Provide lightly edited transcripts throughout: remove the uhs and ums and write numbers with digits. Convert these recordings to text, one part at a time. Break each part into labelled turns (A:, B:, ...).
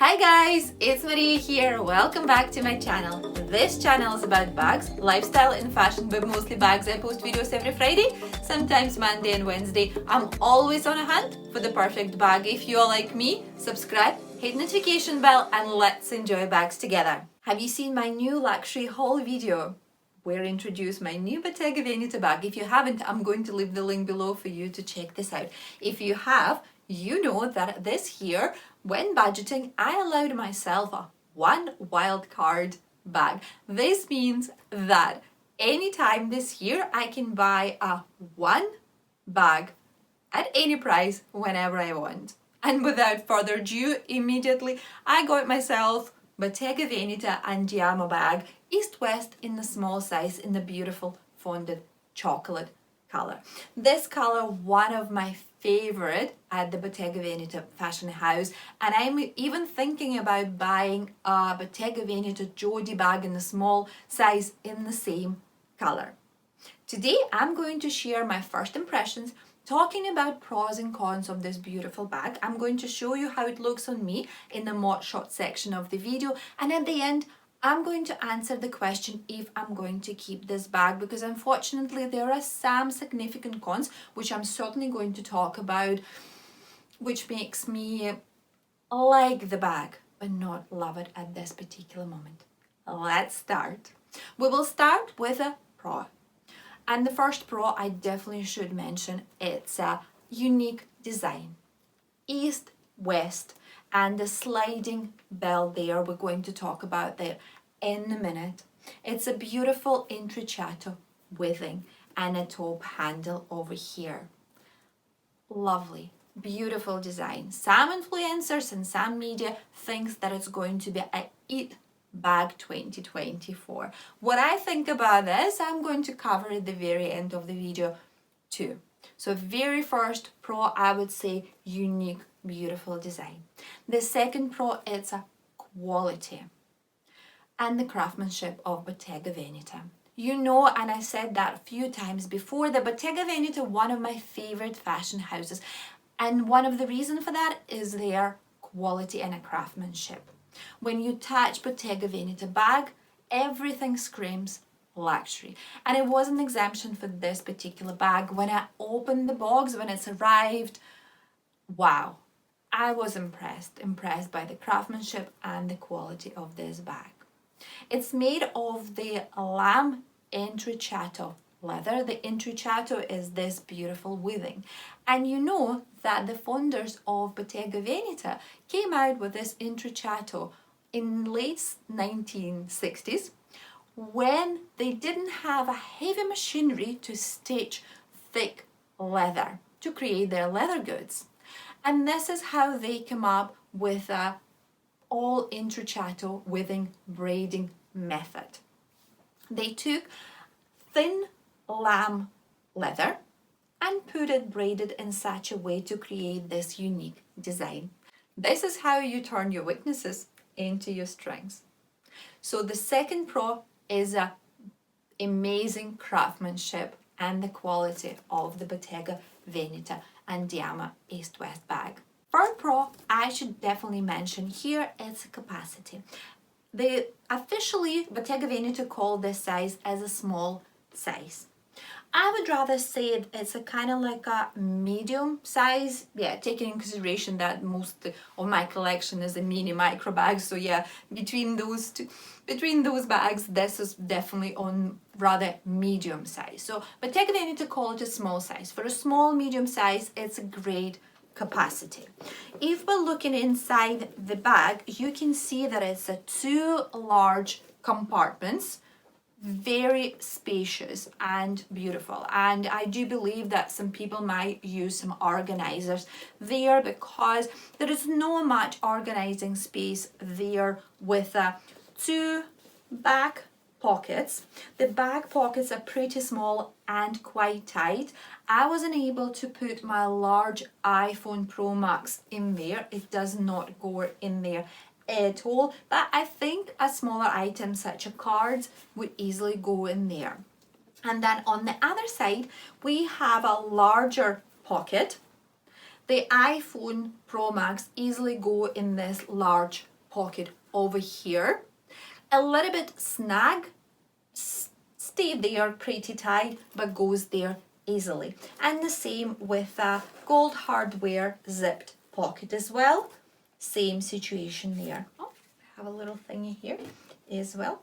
A: Hi guys, it's Marie here. Welcome back to my channel. This channel is about bags, lifestyle and fashion, but mostly bags. I post videos every Friday, sometimes Monday and Wednesday. I'm always on a hunt for the perfect bag. If you're like me, subscribe, hit notification bell, and let's enjoy bags together. Have you seen my new luxury haul video where I introduce my new Bottega Veneta bag? If you haven't, I'm going to leave the link below for you to check this out. If you have, you know that this year, when budgeting, I allowed myself a one wild card bag. This means that anytime this year I can buy a one bag at any price whenever I want. And without further ado, immediately I got myself Bottega Veneta Andiamo bag, East-West in the small size in the beautiful fondant chocolate color. This color, one of my favorite at the Bottega Veneta fashion house, and I'm even thinking about buying a Bottega Veneta Jodi bag in the small size in the same color. Today I'm going to share my first impressions, talking about pros and cons of this beautiful bag. I'm going to show you how it looks on me in the mod shot section of the video, and at the end I'm going to answer the question if I'm going to keep this bag, because unfortunately there are some significant cons which I'm certainly going to talk about, which makes me like the bag but not love it at this particular moment. Let's start. We will start with a pro. And the first pro I definitely should mention, it's a unique design. East, West, and the sliding bell there, we're going to talk about that in a minute. It's a beautiful intrecciato weaving and a top handle over here. Lovely, beautiful design. Some influencers and some media thinks that it's going to be a It bag 2024. What I think about this, I'm going to cover at the very end of the video too. So very first pro, I would say unique, beautiful design. The second pro, it's a quality and the craftsmanship of Bottega Veneta. You know, and I said that a few times before, that Bottega Veneta, one of my favorite fashion houses, and one of the reasons for that is their quality and craftsmanship. When you touch Bottega Veneta bag, everything screams luxury. And it was an exemption for this particular bag. When I opened the box, when it's arrived, wow, I was impressed by the craftsmanship and the quality of this bag. It's made of the lamb intrecciato leather. The intrecciato is this beautiful weaving. And you know that the founders of Bottega Veneta came out with this intrecciato in late 1960s, when they didn't have a heavy machinery to stitch thick leather to create their leather goods. And this is how they came up with a all intrecciato weaving braiding method. They took thin lamb leather and put it braided in such a way to create this unique design. This is how you turn your weaknesses into your strengths. So the second pro is a amazing craftsmanship and the quality of the Bottega Veneta Andiamo East-West bag. Third pro I should definitely mention here is capacity. They officially, Bottega Veneta called this size as a small size. I would rather say it's a kind of like a medium size. Yeah, taking in consideration that most of my collection is a mini micro bag. So yeah, between those bags, this is definitely on rather medium size. So Bottega Veneta call it a small size. For a small medium size, it's a great capacity. If we're looking inside the bag, you can see that it's a two large compartments, very spacious and beautiful. And I do believe that some people might use some organizers there, because there is no much organizing space there with two back pockets. The back pockets are pretty small and quite tight. I wasn't able to put my large iPhone Pro Max in there. It does not go in there at all, but I think a smaller item such as cards would easily go in there. And then on the other side we have a larger pocket The iPhone Pro Max easily go in this large pocket over here. A little bit snag, stay there pretty tight, but goes there easily. And the same with a gold hardware zipped pocket as well. Same situation there. Oh, I have a little thingy here as well.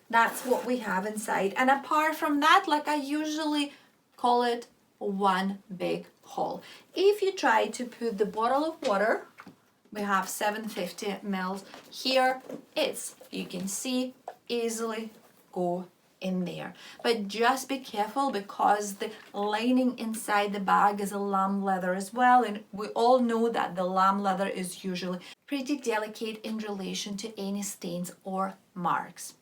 A: That's what we have inside. And apart from that, like I usually call it one big haul. If you try to put the bottle of water, we have 750 ml here, it's, you can see, easily go in there. But just be careful because the lining inside the bag is a lamb leather as well, and we all know that the lamb leather is usually pretty delicate in relation to any stains or marks.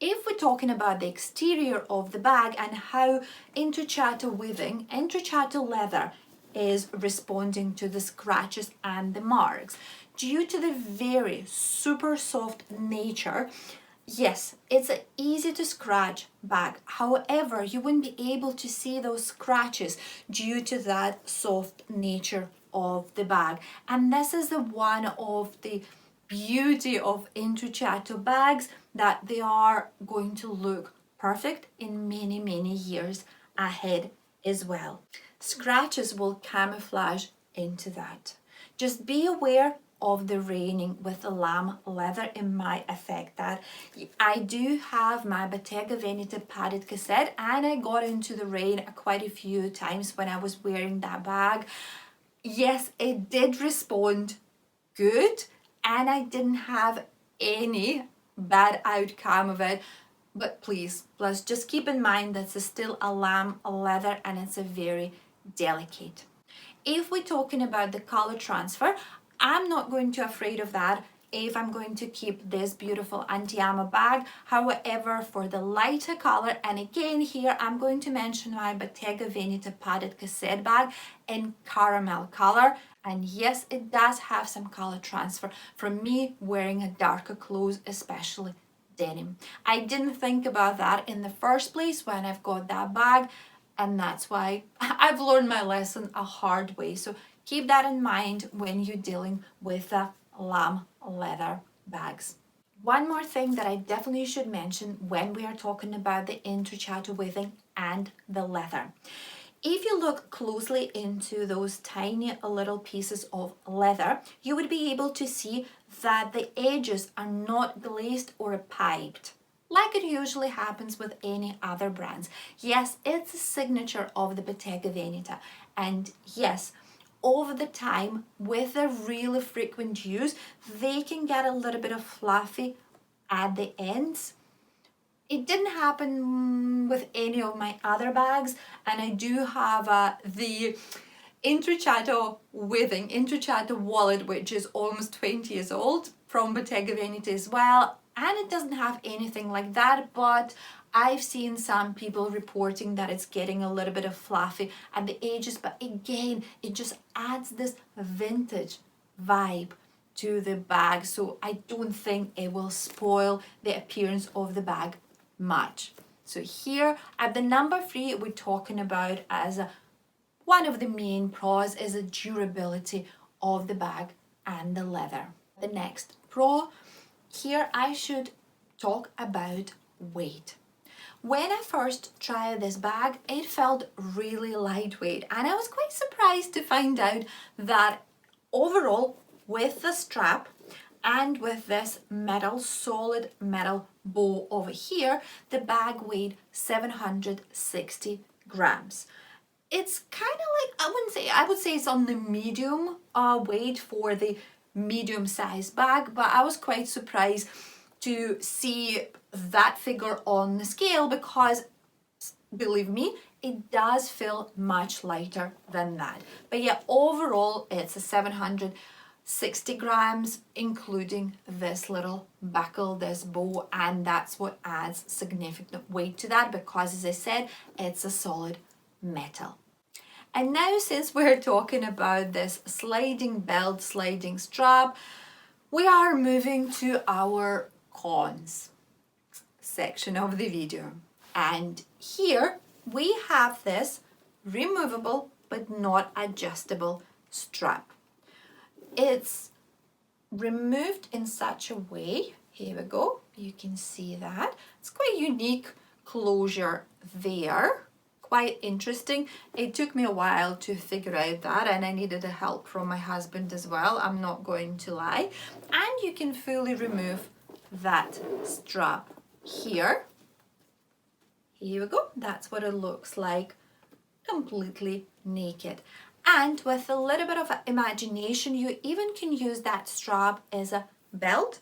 A: If we're talking about the exterior of the bag and how intrecciato weaving, intrecciato leather is responding to the scratches and the marks, due to the very super soft nature, yes, it's an easy to scratch bag. However, you wouldn't be able to see those scratches due to that soft nature of the bag. And this is the one of the beauty of intrecciato bags, that they are going to look perfect in many, many years ahead as well. Scratches will camouflage into that. Just be aware of the raining with the lamb leather. It might affect that. I do have my Bottega Veneta padded cassette, and I got into the rain quite a few times when I was wearing that bag. Yes, it did respond good, and I didn't have any bad outcome of it. But please, let's just keep in mind that it's still a lamb leather and it's a very delicate. If we're talking about the color transfer, I'm not going to be afraid of that if I'm going to keep this beautiful Andiamo bag. However, for the lighter color, and again here I'm going to mention my Bottega Veneta padded cassette bag in caramel color. And yes, it does have some color transfer from me wearing a darker clothes, especially denim. I didn't think about that in the first place when I've got that bag, and that's why I've learned my lesson a hard way. So keep that in mind when you're dealing with lamb leather bags. One more thing that I definitely should mention when we are talking about the intrecciato weaving and the leather. If you look closely into those tiny little pieces of leather, you would be able to see that the edges are not glazed or piped, like it usually happens with any other brands. Yes, it's a signature of the Bottega Veneta, and yes, over the time, with a really frequent use, they can get a little bit of fluffy at the ends. It didn't happen with any of my other bags, and I do have the intrecciato weaving, intrecciato wallet, which is almost 20 years old, from Bottega Veneta as well, and it doesn't have anything like that, but I've seen some people reporting that it's getting a little bit of fluffy at the edges, but again, it just adds this vintage vibe to the bag, so I don't think it will spoil the appearance of the bag much. So here at the number 3, we're talking about as one of the main pros is the durability of the bag and the leather. The next pro, here I should talk about weight. When I first tried this bag, it felt really lightweight, and I was quite surprised to find out that overall, with the strap and with this metal, solid metal bow over here, the bag weighed 760 grams. It's kind of like, I would say it's on the medium weight for the medium size bag, but I was quite surprised to see that figure on the scale because, believe me, it does feel much lighter than that. But yeah, overall it's a 760 grams, including this little buckle, this bow, and that's what adds significant weight to that because, as I said, it's a solid metal. And now, since we're talking about this sliding belt, sliding strap, we are moving to our cons section of the video. And here we have this removable but not adjustable strap. It's removed in such a way, here we go, you can see that. It's quite unique closure there, quite interesting. It took me a while to figure out that, and I needed the help from my husband as well, I'm not going to lie. And you can fully remove that strap here. Here we go, that's what it looks like, completely naked. And with a little bit of imagination, you even can use that strap as a belt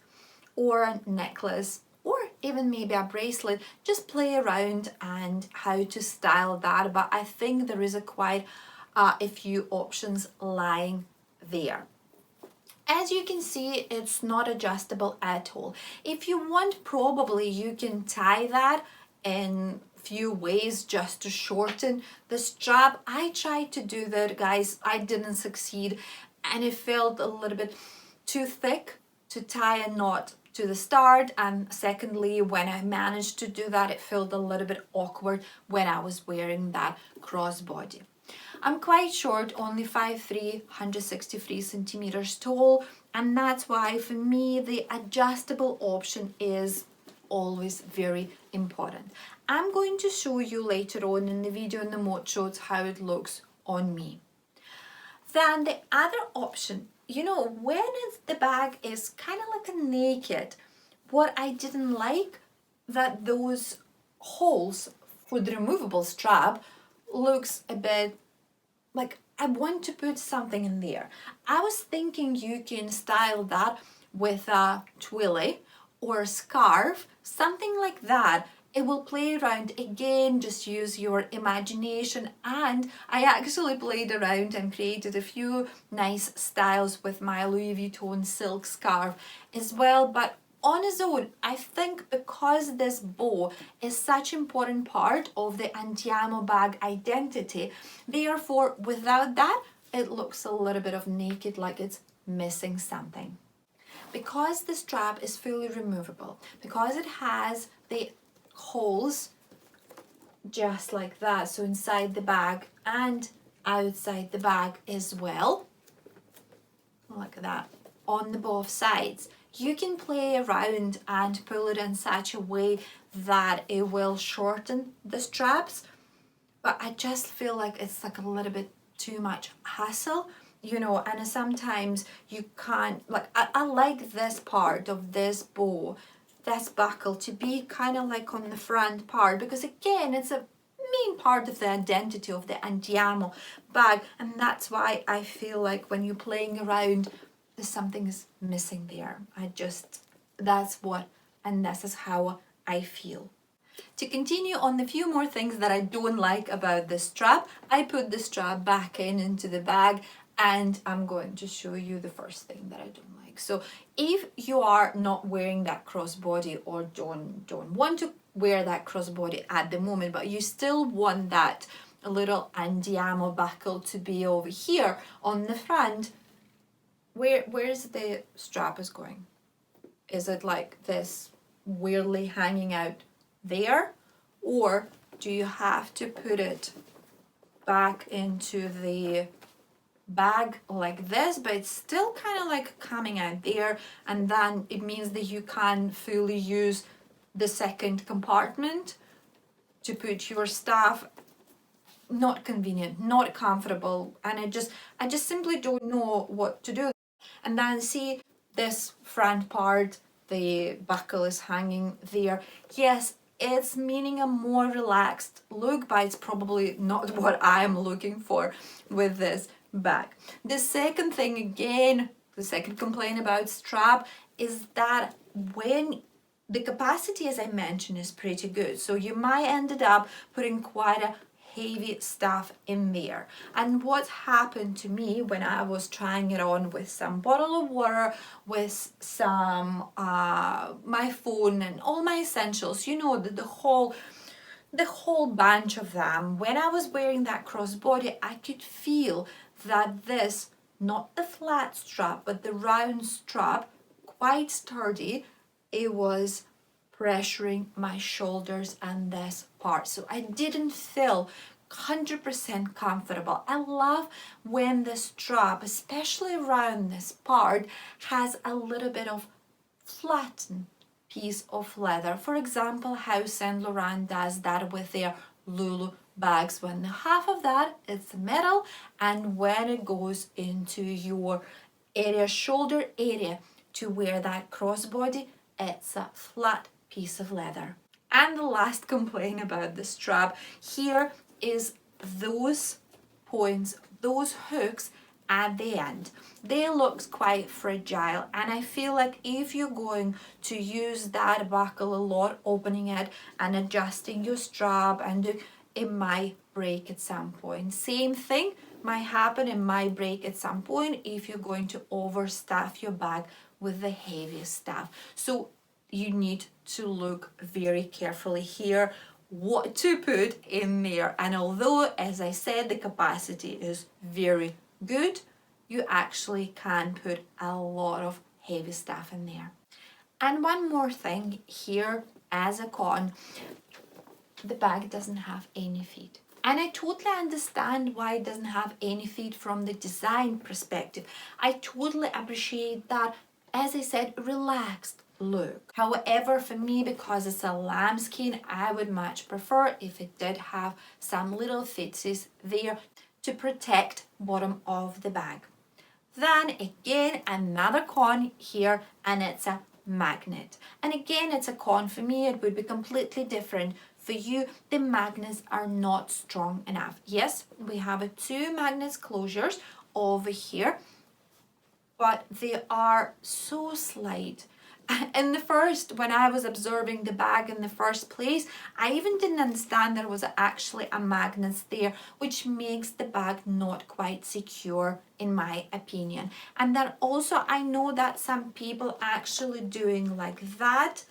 A: or a necklace or even maybe a bracelet. Just play around and how to style that, but I think there is quite a few options lying there. As you can see, it's not adjustable at all. If you want, probably you can tie that in few ways just to shorten the strap. I tried to do that, guys. I didn't succeed, and it felt a little bit too thick to tie a knot to the start, and secondly, when I managed to do that, it felt a little bit awkward when I was wearing that crossbody. I'm quite short, only 5'3", 163 centimeters tall, and that's why for me the adjustable option is always very important. I'm going to show you later on in the video in the mod shorts how it looks on me. Then the other option, you know, when the bag is kind of like a naked, what I didn't like that those holes for the removable strap looks a bit like I want to put something in there. I was thinking you can style that with a twilly or a scarf, something like that. It will play around again, just use your imagination. And I actually played around and created a few nice styles with my Louis Vuitton silk scarf as well. But on its own, I think because this bow is such an important part of the Andiamo bag identity, therefore without that, it looks a little bit of naked, like it's missing something. Because the strap is fully removable, because it has the holes just like that, so inside the bag and outside the bag as well, like that, on the both sides, you can play around and pull it in such a way that it will shorten the straps. But I just feel like it's like a little bit too much hassle, you know, and sometimes you can't, like, I like this part of this bow, this buckle, to be kind of like on the front part, because again, it's a main part of the identity of the Andiamo bag, and that's why I feel like when you're playing around, there's something is missing there. That's what, and this is how I feel. To continue on the few more things that I don't like about the strap, I put the strap back into the bag, and I'm going to show you the first thing that I don't like. So if you are not wearing that crossbody or don't want to wear that crossbody at the moment, but you still want that little Andiamo buckle to be over here on the front, where's the strap is going? Is it like this weirdly hanging out there, or do you have to put it back into the bag like this, but it's still kind of like coming out there, and then it means that you can fully use the second compartment to put your stuff? Not convenient, not comfortable, and I just simply don't know what to do. And then see this front part, the buckle is hanging there. Yes, it's meaning a more relaxed look, but it's probably not what I'm looking for with this bag. The second thing, again, the second complaint about strap is that when the capacity, as I mentioned, is pretty good, so you might ended up putting quite a heavy stuff in there. And what happened to me when I was trying it on with some bottle of water, with some my phone and all my essentials, you know, the whole bunch of them, when I was wearing that crossbody, I could feel that this, not the flat strap but the round strap, quite sturdy, it was pressuring my shoulders and this part, so I didn't feel 100% comfortable. I love when the strap, especially around this part, has a little bit of flattened piece of leather. For example, how Saint Laurent does that with their Lulu bags, when half of that is metal, and when it goes into your area, shoulder area, to wear that crossbody, it's a flat piece of leather. And the last complaint about the strap here is those points, those hooks at the end. They look quite fragile, and I feel like if you're going to use that buckle a lot, opening it and adjusting your strap, and it might break at some point. Same thing might happen, it might break at some point if you're going to overstuff your bag with the heaviest stuff. So you need to look very carefully here what to put in there. And although, as I said, the capacity is very good, you actually can put a lot of heavy stuff in there. And one more thing here as a con, the bag doesn't have any feet. And I totally understand why it doesn't have any feet from the design perspective. I totally appreciate that, as I said, relaxed look. However, for me, because it's a lambskin, I would much prefer if it did have some little fitses there to protect bottom of the bag. Then again, another con here, and it's a magnet. And again, it's a con for me. It would be completely different for you. The magnets are not strong enough. Yes, we have two magnets closures over here, but they are so slight. In the first, when I was observing the bag in the first place, I even didn't understand there was actually a magnet there, which makes the bag not quite secure in my opinion. And then also I know that some people actually doing like that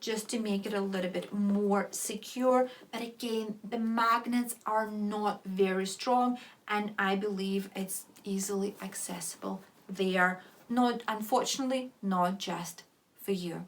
A: just to make it a little bit more secure. But again, the magnets are not very strong, and I believe it's easily accessible there. Not, unfortunately, not just for you.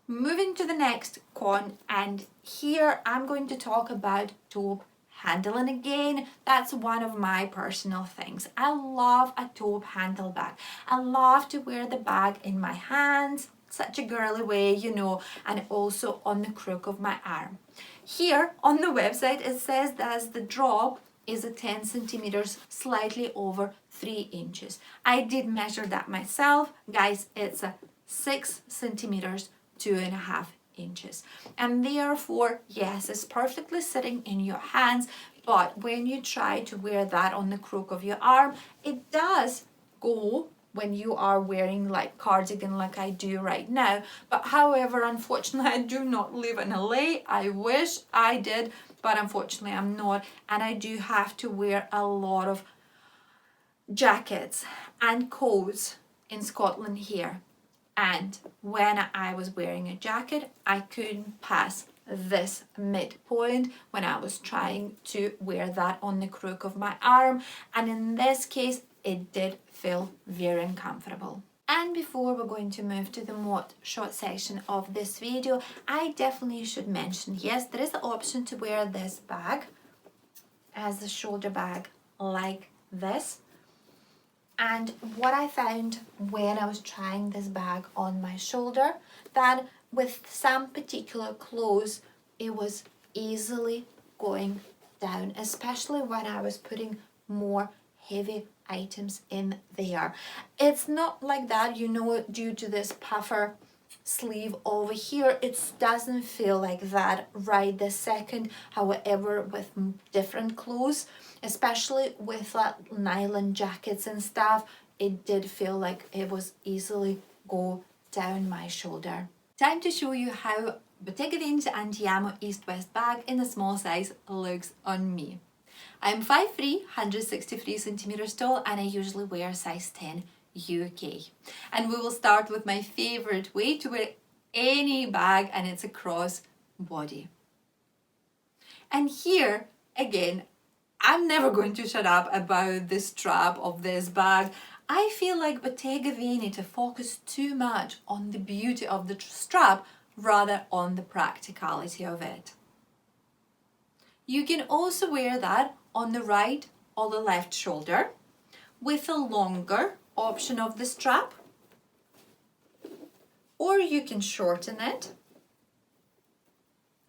A: Moving to the next con, and here I'm going to talk about taupe handle. And again, that's one of my personal things. I love a taupe handle bag. I love to wear the bag in my hands, such a girly way, you know, and also on the crook of my arm. Here on the website, it says that the drop is a 10 centimeters, slightly over 3 inches. I did measure that myself. Guys, it's a 6 centimeters, 2.5 inches. And therefore, yes, it's perfectly sitting in your hands, but when you try to wear that on the crook of your arm, it does go when you are wearing like cardigan like I do right now. But however, unfortunately, I do not live in LA. I wish I did, but unfortunately I'm not. And I do have to wear a lot of jackets and coats in Scotland here. And when I was wearing a jacket, I couldn't pass this midpoint when I was trying to wear that on the crook of my arm. And in this case, it did feel very uncomfortable. And before we're going to move to the more short section of this video, I definitely should mention, yes, there is the option to wear this bag as a shoulder bag like this. And what I found when I was trying this bag on my shoulder, that with some particular clothes, it was easily going down, especially when I was putting more heavy items in there. It's not like that, you know, due to this puffer sleeve over here, it doesn't feel like that right this second. However, with different clothes, especially with nylon jackets and stuff, it did feel like it was easily go down my shoulder. Time to show you how Bottega Veneta Andiamo East-West bag in a small size looks on me. I'm 5'3", 163 centimeters tall, and I usually wear size 10 UK. And we will start with my favorite way to wear any bag, and it's a cross body. And here, again, I'm never going to shut up about the strap of this bag. I feel like Bottega Veneta focused too much on the beauty of the strap rather on the practicality of it. You can also wear that on the right or the left shoulder with a longer option of the strap, or you can shorten it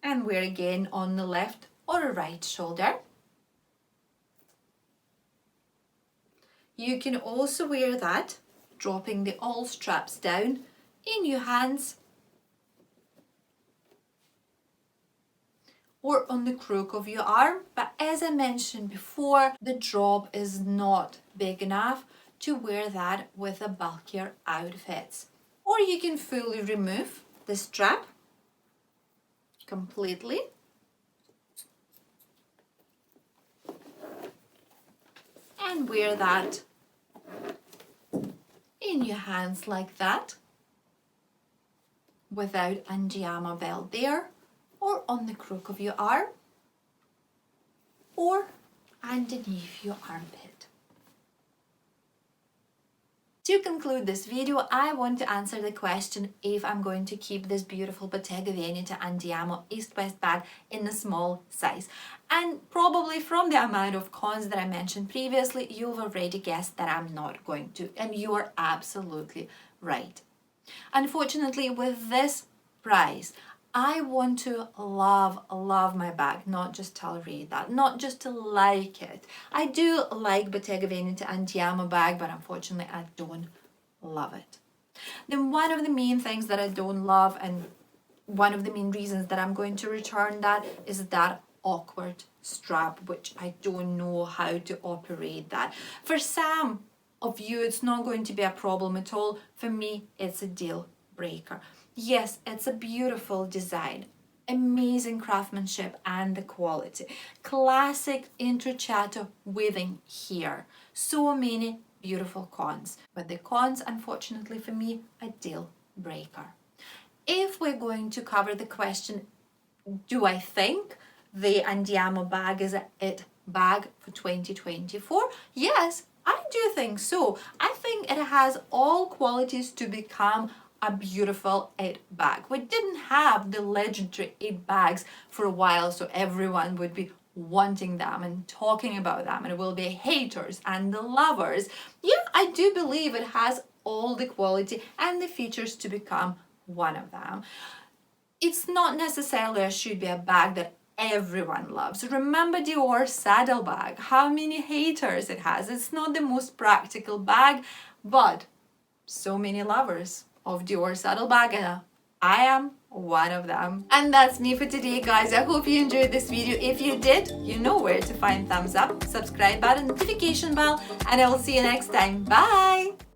A: and wear again on the left or right shoulder. You can also wear that dropping the all straps down in your hands or on the crook of your arm, but as I mentioned before, the drop is not big enough to wear that with a bulkier outfit. Or you can fully remove the strap completely and wear that in your hands like that without Andiamo belt there, or on the crook of your arm, or underneath your armpit. To conclude this video, I want to answer the question if I'm going to keep this beautiful Bottega Veneta Andiamo East-West bag in a small size. And probably from the amount of cons that I mentioned previously, you've already guessed that I'm not going to, and you are absolutely right. Unfortunately, with this price, I want to love my bag, not just tolerate that, not just to like it. I do like Bottega Veneta Andiamo bag, but unfortunately I don't love it. Then one of the main things that I don't love, and one of the main reasons that I'm going to return that, is that awkward strap, which I don't know how to operate that. For some of you, it's not going to be a problem at all. For me, it's a deal breaker. Yes, it's a beautiful design, amazing craftsmanship and the quality. Classic intrecciato weaving here. So many beautiful cons, but the cons, unfortunately for me, a deal breaker. If we're going to cover the question, do I think the Andiamo bag is a it bag for 2024? Yes, I do think so. I think it has all qualities to become a beautiful it bag. We didn't have the legendary it bags for a while, so everyone would be wanting them and talking about them, and it will be haters and the lovers. Yeah, I do believe it has all the quality and the features to become one of them. It's not necessarily should be a bag that everyone loves. Remember Dior saddlebag, how many haters it has. It's not the most practical bag, but so many lovers of Dior saddlebag, and I am one of them. And that's me for today, guys. I hope you enjoyed this video. If you did, you know where to find thumbs up, subscribe button, notification bell, and I will see you next time. Bye!